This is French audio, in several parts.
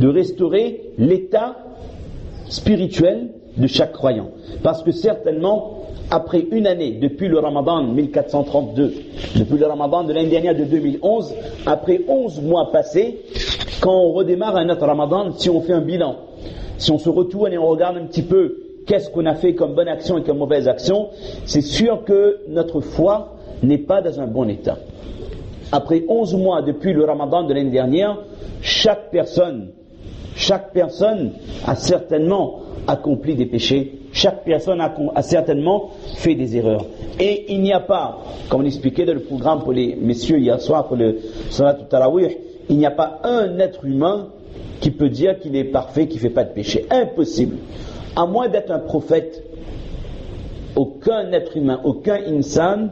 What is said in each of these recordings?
de restaurer l'état spirituel de chaque croyant. Parce que certainement, après une année, depuis le Ramadan 1432, depuis le Ramadan de l'année dernière de 2011, après 11 mois passés, quand on redémarre un autre Ramadan, si on fait un bilan, si on se retourne et on regarde un petit peu qu'est-ce qu'on a fait comme bonne action et comme mauvaise action, c'est sûr que notre foi n'est pas dans un bon état. Après 11 mois depuis le Ramadan de l'année dernière, chaque personne a certainement accompli des péchés, chaque personne a certainement fait des erreurs. Et il n'y a pas, comme on expliquait dans le programme pour les messieurs hier soir pour le Salat al-Tarawih, il n'y a pas un être humain qui peut dire qu'il est parfait, qu'il ne fait pas de péché. Impossible. À moins d'être un prophète, aucun être humain, aucun insan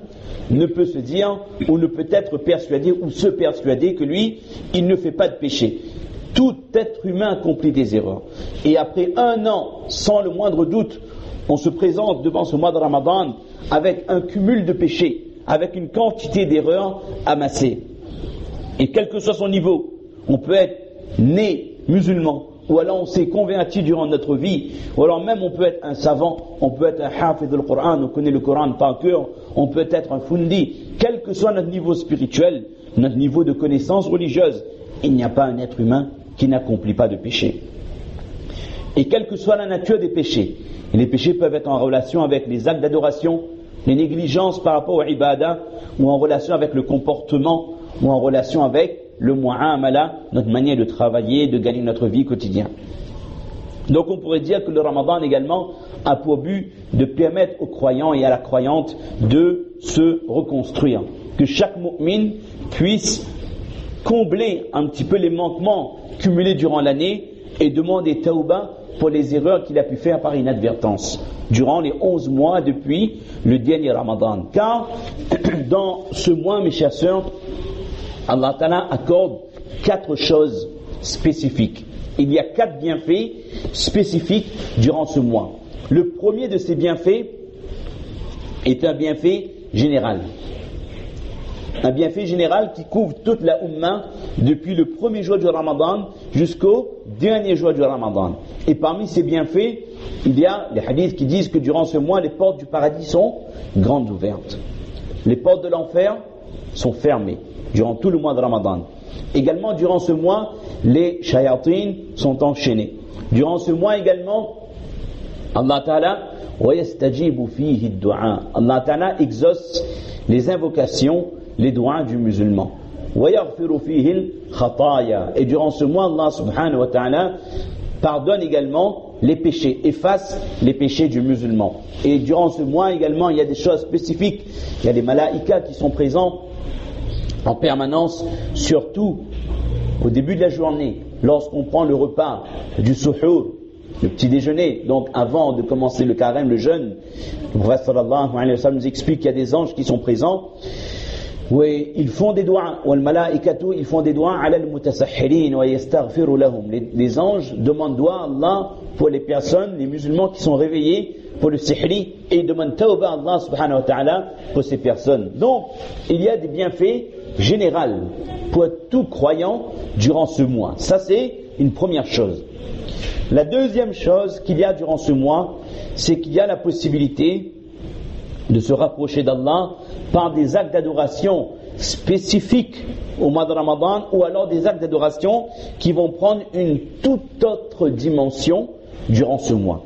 ne peut se dire ou ne peut être persuadé ou se persuader que lui, il ne fait pas de péché. Tout être humain accomplit des erreurs. Et après un an, sans le moindre doute, on se présente devant ce mois de Ramadan avec un cumul de péchés, avec une quantité d'erreurs amassées. Et quel que soit son niveau, on peut être né musulman, ou alors on s'est converti durant notre vie, ou alors même on peut être un savant, on peut être un hafid du Coran, on connaît le Coran par cœur, on peut être un fundi, quel que soit notre niveau spirituel, notre niveau de connaissance religieuse, il n'y a pas un être humain qui n'accomplit pas de péché. Et quelle que soit la nature des péchés, et les péchés peuvent être en relation avec les actes d'adoration, les négligences par rapport au ibadah, ou en relation avec le comportement, ou en relation avec le mu'amala, notre manière de travailler, de gagner notre vie quotidienne. Donc on pourrait dire que le Ramadan également a pour but de permettre aux croyants et à la croyante de se reconstruire, que chaque mu'min puisse combler un petit peu les manquements cumulés durant l'année et demander tawbah pour les erreurs qu'il a pu faire par inadvertance durant les 11 mois depuis le dernier Ramadan. Car dans ce mois, mes chers sœurs, Allah Ta'ala accorde 4 choses spécifiques. Il y a 4 bienfaits spécifiques durant ce mois. Le premier de ces bienfaits est un bienfait général. Un bienfait général qui couvre toute la Ummah depuis le premier jour du Ramadan jusqu'au dernier jour du Ramadan. Et parmi ces bienfaits, il y a les hadiths qui disent que durant ce mois, les portes du paradis sont grandes ouvertes. Les portes de l'enfer sont fermées durant tout le mois de Ramadan. Également, durant ce mois, les shayatines sont enchaînés. Durant ce mois également, Allah Ta'ala Allah Ta'ala exauce les invocations, les doigts du musulman. Et durant ce mois, Allah subhanahu wa ta'ala pardonne également les péchés, efface les péchés du musulman. Et durant ce mois également, il y a des choses spécifiques. Il y a des malaïkas qui sont présents en permanence, surtout au début de la journée, lorsqu'on prend le repas du suhour, le petit déjeuner, donc avant de commencer le carême, le jeûne. Le prophète sallallahu alayhi wa sallam nous explique qu'il y a des anges qui sont présents. Oui, ils font des doigts, ils font des doigts les anges demandent doigt à Allah pour les personnes, les musulmans qui sont réveillés pour le sihri, et ils demandent tawbah à Allah subhanahu wa ta'ala pour ces personnes. Donc, il y a des bienfaits généraux pour tout croyant durant ce mois. Ça, c'est une première chose. La deuxième chose qu'il y a durant ce mois, c'est qu'il y a la possibilité de se rapprocher d'Allah par des actes d'adoration spécifiques au mois de Ramadan, ou alors des actes d'adoration qui vont prendre une toute autre dimension durant ce mois.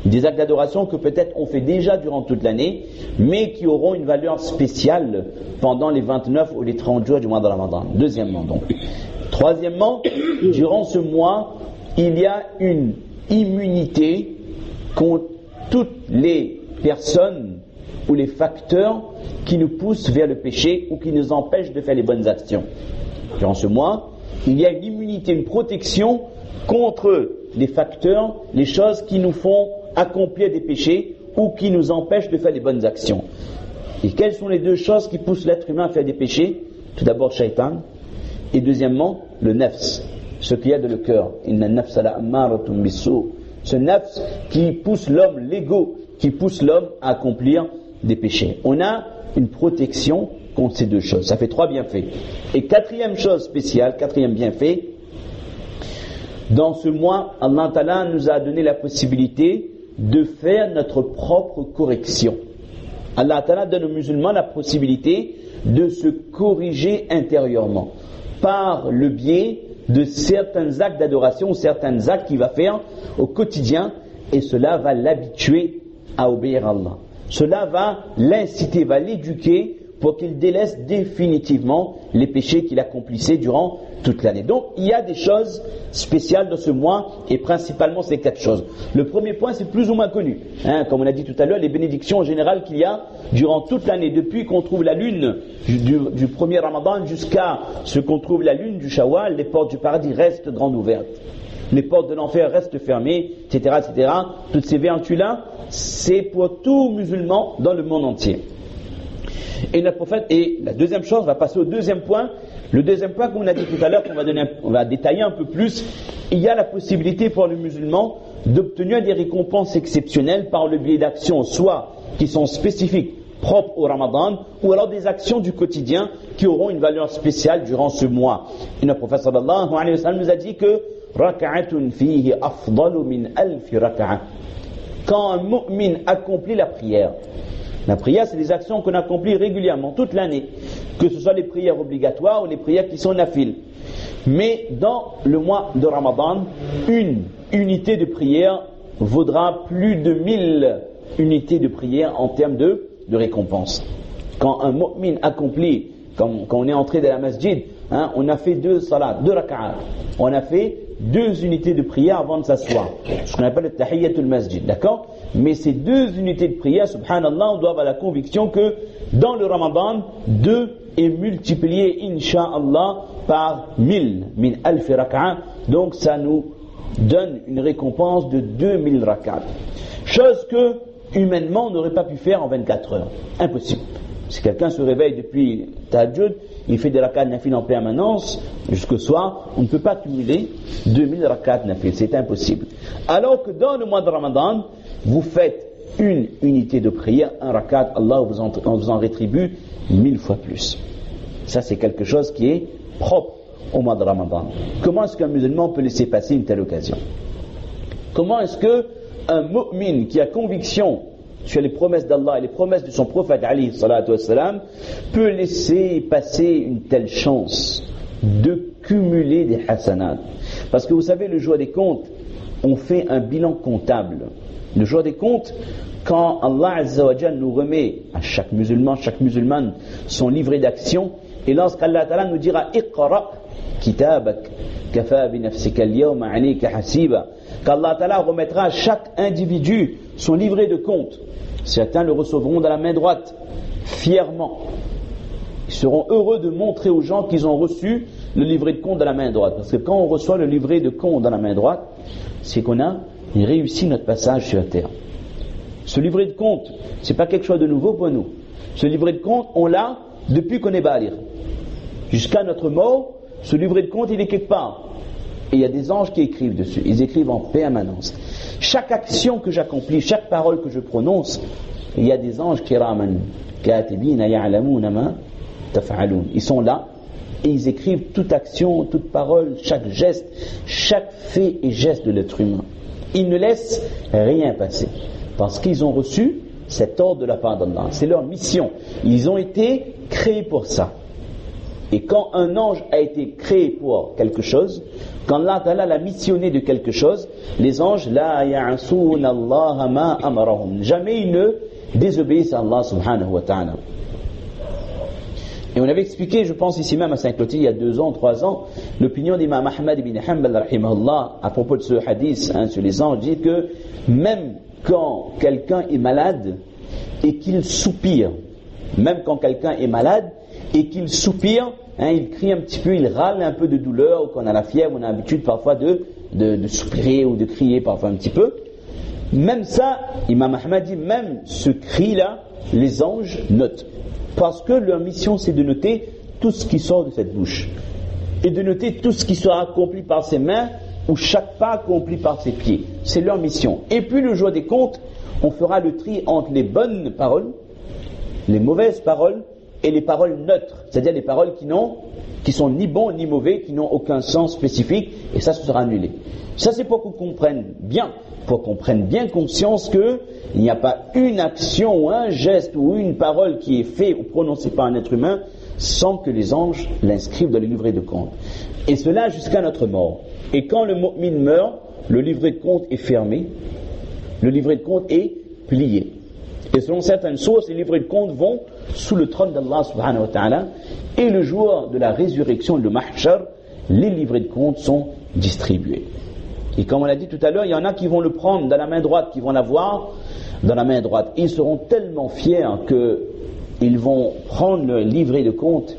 Des actes d'adoration que peut-être on fait déjà durant toute l'année, mais qui auront une valeur spéciale pendant les 29 ou les 30 jours du mois de Ramadan. Deuxièmement donc. Troisièmement, durant ce mois, il y a une immunité contre toutes les personnes ou les facteurs qui nous poussent vers le péché ou qui nous empêchent de faire les bonnes actions. Durant ce mois, il y a une immunité, une protection contre les facteurs, les choses qui nous font accomplir des péchés ou qui nous empêchent de faire les bonnes actions. Et quelles sont les deux choses qui poussent l'être humain à faire des péchés? Tout d'abord, shaitan, et deuxièmement, le nafs, ce qu'il y a dans le cœur. Inna nafsa la ammaratun bis-sū. Ce nafs qui pousse l'homme, l'ego, qui pousse l'homme à accomplir des péchés. On a une protection contre ces deux choses. Ça fait 3 bienfaits. Et quatrième chose spéciale, quatrième bienfait, Dans ce mois, Allah Ta'ala nous a donné la possibilité de faire notre propre correction. Allah Ta'ala donne aux musulmans la possibilité de se corriger intérieurement par le biais de certains actes d'adoration ou certains actes qu'il va faire au quotidien, et cela va l'habituer à obéir à Allah. Cela va l'inciter, va l'éduquer pour qu'il délaisse définitivement les péchés qu'il accomplissait durant toute l'année. Donc il y a des choses spéciales dans ce mois, et principalement ces 4 choses. Le premier point, c'est plus ou moins connu. Comme on a dit tout à l'heure, les bénédictions en général qu'il y a durant toute l'année, depuis qu'on trouve la lune du premier Ramadan jusqu'à ce qu'on trouve la lune du Shawwal, les portes du paradis restent grandes ouvertes. Les portes de l'enfer restent fermées, etc., etc. Toutes ces vertus-là, c'est pour tout musulman dans le monde entier. Et notre prophète, et la deuxième chose, on va passer au deuxième point. Le deuxième point, comme on a dit tout à l'heure, on va détailler un peu plus, il y a la possibilité pour le musulman d'obtenir des récompenses exceptionnelles par le biais d'actions, soit qui sont spécifiques, propres au Ramadan, ou alors des actions du quotidien qui auront une valeur spéciale durant ce mois. Et notre prophète sallallahu alayhi wa sallam nous a dit que raka'atun fihi afdalu min alfi raka'a. Quand un mu'min accomplit la prière, c'est des actions qu'on accomplit régulièrement, toute l'année, que ce soit les prières obligatoires ou les prières qui sont nafil. Mais dans le mois de Ramadan, une unité de prière vaudra plus de 1000 unités de prière en termes de récompense. Quand un mu'min accomplit, quand on est entré dans la masjid, on a fait 2 salats, 2 raka'at, on a fait 2 unités de prière avant de s'asseoir, ce qu'on appelle le tahiyyatul masjid, d'accord? Mais ces 2 unités de prière, subhanallah, on doit avoir la conviction que dans le Ramadan, 2 est multiplié, insha'Allah, par 1000, min alfi raka'a, donc ça nous donne une récompense de 2000 raka'at. Chose que, humainement, on n'aurait pas pu faire en 24 heures. Impossible. Si quelqu'un se réveille depuis tahajjud, il fait des rak'at nafil en permanence jusqu'au soir, on ne peut pas cumuler 2000 rak'at nafil, c'est impossible. Alors que dans le mois de Ramadan, vous faites une unité de prière, un rak'at, Allah vous en rétribue 1000 fois plus. Ça, c'est quelque chose qui est propre au mois de Ramadan. Comment est-ce qu'un musulman peut laisser passer une telle occasion? Comment est-ce qu'un mu'min qui a conviction sur les promesses d'Allah et les promesses de son prophète alayhi salatu wassalam peut laisser passer une telle chance de cumuler des hasanats? Parce que vous savez, le jour des comptes, on fait un bilan comptable. Le jour des comptes, quand Allah Azza wa Jal nous remet à chaque musulman, chaque musulmane son livret d'action, et lorsqu'Allah Ta'ala nous dira Iqra kitabak kafa bi nafsika al-yawma 'alayka hasiba, qu'Allah Ta'ala remettra à chaque individu son livret de compte. Certains le recevront dans la main droite, fièrement. Ils seront heureux de montrer aux gens qu'ils ont reçu le livret de compte dans la main droite. Parce que quand on reçoit le livret de compte dans la main droite, c'est qu'on a réussi notre passage sur la terre. Ce livret de compte, c'est pas quelque chose de nouveau pour nous. Ce livret de compte, on l'a depuis qu'on est baligh. Jusqu'à notre mort, ce livret de compte, il est quelque part. Et il y a des anges qui écrivent dessus. Ils écrivent en permanence. Chaque action que j'accomplis, chaque parole que je prononce, il y a des anges kiraman katibina ya'lamuna ma taf'alun. Ils sont là et ils écrivent toute action, toute parole, chaque geste, chaque fait et geste de l'être humain. Ils ne laissent rien passer parce qu'ils ont reçu cet ordre de la part d'Allah. C'est leur mission. Ils ont été créés pour ça. Et quand un ange a été créé pour quelque chose, quand Allah Ta'ala l'a missionné de quelque chose, les anges, la ya'asuna Allah ma amarahum. Jamais ils ne désobéissent à Allah subhanahu wa ta'ala. Et on avait expliqué, je pense ici même à Saint-Clotilde, il y a 2 ans, 3 ans, l'opinion d'Imam Ahmad ibn Hanbal rahimahullah à propos de ce hadith sur les anges, dit que même quand quelqu'un est malade et qu'il soupire, même quand quelqu'un est malade et qu'il soupire, il crie un petit peu, il râle un peu de douleur, ou qu'on a la fièvre, on a l'habitude parfois de soupirer ou de crier parfois un petit peu. Même ça, Imam Ahmad dit, même ce cri-là, les anges notent. Parce que leur mission, c'est de noter tout ce qui sort de cette bouche. Et de noter tout ce qui sera accompli par ses mains, ou chaque pas accompli par ses pieds. C'est leur mission. Et puis le jour des comptes, on fera le tri entre les bonnes paroles, les mauvaises paroles, et les paroles neutres, c'est-à-dire les paroles qui sont ni bons ni mauvais, qui n'ont aucun sens spécifique, et ça sera annulé. Ça c'est pour qu'on comprenne bien conscience qu'il n'y a pas une action ou un geste ou une parole qui est fait ou prononcée par un être humain sans que les anges l'inscrivent dans le livret de compte. Et cela jusqu'à notre mort. Et quand le mu'min meurt, le livret de compte est fermé, le livret de compte est plié. Et selon certaines sources, les livrets de compte vont sous le trône d'Allah subhanahu wa ta'ala, et le jour de la résurrection, le mahshar, les livrets de compte sont distribués. Et comme on l'a dit tout à l'heure, il y en a qui vont le prendre dans la main droite, qui vont l'avoir dans la main droite. Ils seront tellement fiers qu'ils vont prendre le livret de compte,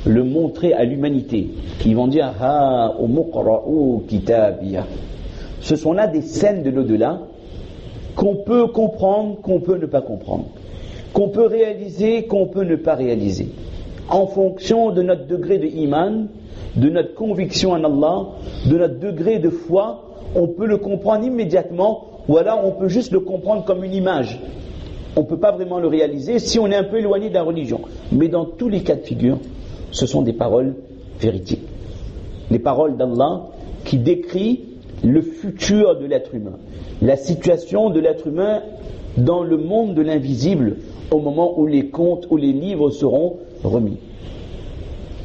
le montrer à l'humanité. Ils vont dire ha umuqra'u kitabiya. Ce sont là des scènes de l'au-delà qu'on peut comprendre, qu'on peut ne pas comprendre, qu'on peut réaliser, qu'on peut ne pas réaliser, en fonction de notre degré de iman, de notre conviction en Allah, de notre degré de foi. On peut le comprendre immédiatement, ou alors on peut juste le comprendre comme une image. On ne peut pas vraiment le réaliser si on est un peu éloigné de la religion. Mais dans tous les cas de figure, ce sont des paroles véridiques. Les paroles d'Allah qui décrit le futur de l'être humain, la situation de l'être humain dans le monde de l'invisible au moment où les comptes, où les livres seront remis.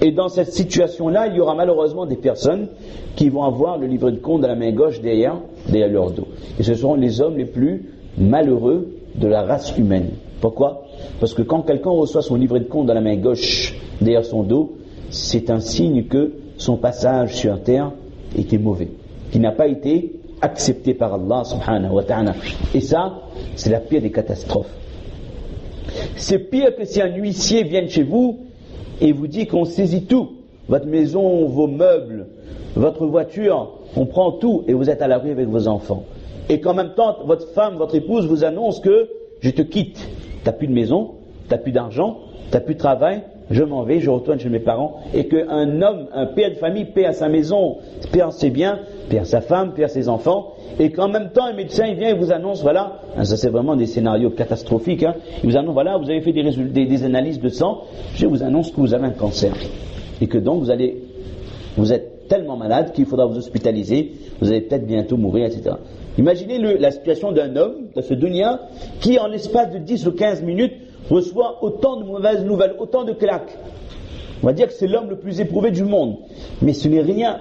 Et dans cette situation-là, il y aura malheureusement des personnes qui vont avoir le livret de compte dans la main gauche derrière leur dos. Et ce seront les hommes les plus malheureux de la race humaine. Pourquoi ? Parce que quand quelqu'un reçoit son livret de compte dans la main gauche derrière son dos, c'est un signe que son passage sur terre était mauvais, qui n'a pas été accepté par Allah subhanahu wa ta'ala. Et ça, c'est la pire des catastrophes. C'est pire que si un huissier vient chez vous et vous dit qu'on saisit tout, votre maison, vos meubles, votre voiture, on prend tout et vous êtes à la rue avec vos enfants. Et qu'en même temps, votre femme, votre épouse vous annonce que je te quitte. T'as plus de maison, t'as plus d'argent, t'as plus de travail, je m'en vais, je retourne chez mes parents. Et qu'un homme, un père de famille perd sa maison, perd ses biens, perd sa femme, perd ses enfants. Et qu'en même temps, un médecin il vient et vous annonce, voilà, ça c'est vraiment des scénarios catastrophiques, il vous annonce, voilà, vous avez fait des analyses de sang, je vous annonce que vous avez un cancer. Et que donc vous êtes tellement malade qu'il faudra vous hospitaliser, vous allez peut-être bientôt mourir, etc. Imaginez la situation d'un homme, de ce dunya, qui en l'espace de 10 ou 15 minutes reçoit autant de mauvaises nouvelles, autant de claques. On va dire que c'est l'homme le plus éprouvé du monde. Mais ce n'est rien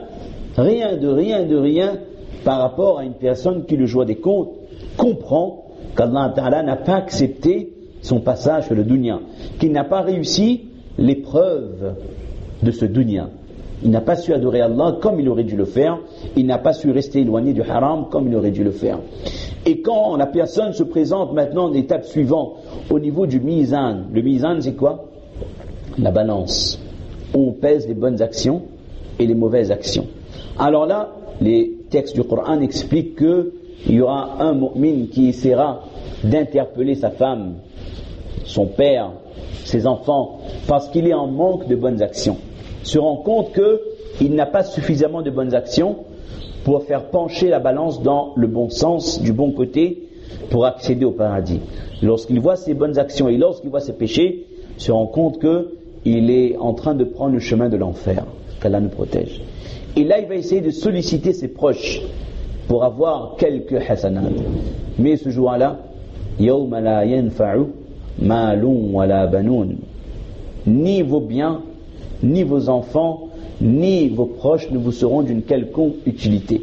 par rapport à une personne qui, le jour des comptes, comprend qu'Allah Ta'ala n'a pas accepté son passage sur le dunya, qu'il n'a pas réussi l'épreuve de ce dunya. Il n'a pas su adorer Allah comme il aurait dû le faire, il n'a pas su rester éloigné du haram comme il aurait dû le faire. Et quand la personne se présente maintenant à l'étape suivante, au niveau du mizan, le mizan c'est quoi ? La balance. On pèse les bonnes actions et les mauvaises actions. Alors là, les textes du Coran expliquent qu'il y aura un mu'min qui essaiera d'interpeller sa femme, son père, ses enfants, parce qu'il est en manque de bonnes actions. Se rend compte qu'il n'a pas suffisamment de bonnes actions pour faire pencher la balance dans le bon sens, du bon côté, pour accéder au paradis. Lorsqu'il voit ses bonnes actions et lorsqu'il voit ses péchés, se rend compte qu'il est en train de prendre le chemin de l'enfer, qu'Allah nous protège. Et là, il va essayer de solliciter ses proches pour avoir quelques hasanat. Mais ce jour-là, yawma la yanfa'u malun wala banoun. Ni vos biens, ni vos enfants, ni vos proches ne vous seront d'une quelconque utilité.